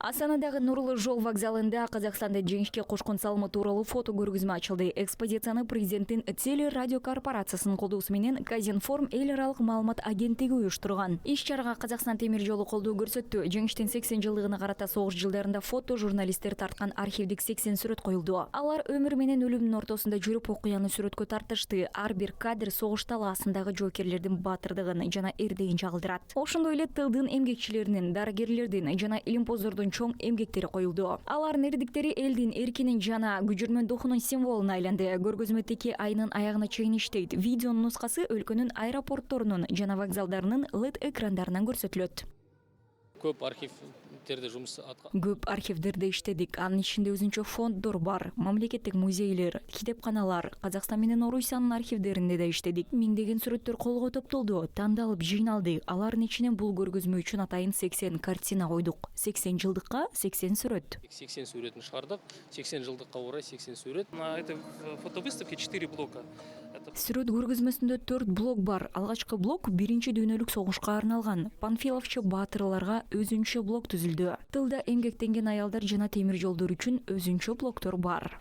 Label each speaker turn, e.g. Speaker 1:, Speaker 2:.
Speaker 1: Астанадагы Нурлы жол вокзалында Казакстанды жеңишке кошкон салымы тууралуу фото көргөзмө ачылды. Экспозицияны президенттин телерадио корпорациясынын колдоосу менен Казинформ эл аралык маалымат агенттиги уюштурган. Иш-чарага Казакстан темир жолу колдоо көрсөттү. Жеңиштин 80 жылдыгына карата согуш жылдарында фото журналисттер тарткан архивдик 80 сүрөт коюлду. Алар өмүр менен өлүмдүн ортосунда жүрүп окуяны сүрөткө тартышты. Ар бир кадр согуш талаасындагы жоокерлердин батырдыгын жана эрдигин чагылдырат. Ошондой эле тылдын эмгекчилеринин, дарыгерлердин жана илимпоздордун чоң эмгектери коюлду. Алардын эрдиктери элдин эркинин жана күжүрмөн духунун символуна айланды. Көргөзмө теки айынын аягына чейин иштейт. Видеонун нускасы өлкөнүн аэропортторунун жана вокзалдарынын LED экрандарынан көрсөтүлөт. Көп архивдерде иштедик. Анын ичинде өзүнчө фонддор бар, мамлекеттик музейлер, китепканалар, Казакстан менен Орусиянын архивдеринде да иштедик. Миңдеген сүрөттөр колго топтолду, тандалып жыйналды. Алардын ичинен бул көргөзмө үчүн атайын 80 картина койдук. 80 жылдыкка 80 сүрөт.
Speaker 2: 80 сүрөтүн чыгардык. 80 жылдыкка орай 80 сүрөт. На этой фотовыставке 4 блока.
Speaker 1: Сүрөт көргөзмөсүндө 4 блок бар. Алгачкы блок биринчи дүйнөлүк согушка арналган. Панфиловчу баатырларга өзүнчө блок түзүлдү. Тылда эмгектенген аялдар жана темир жолдор үчүн өзүнчө блоктор бар.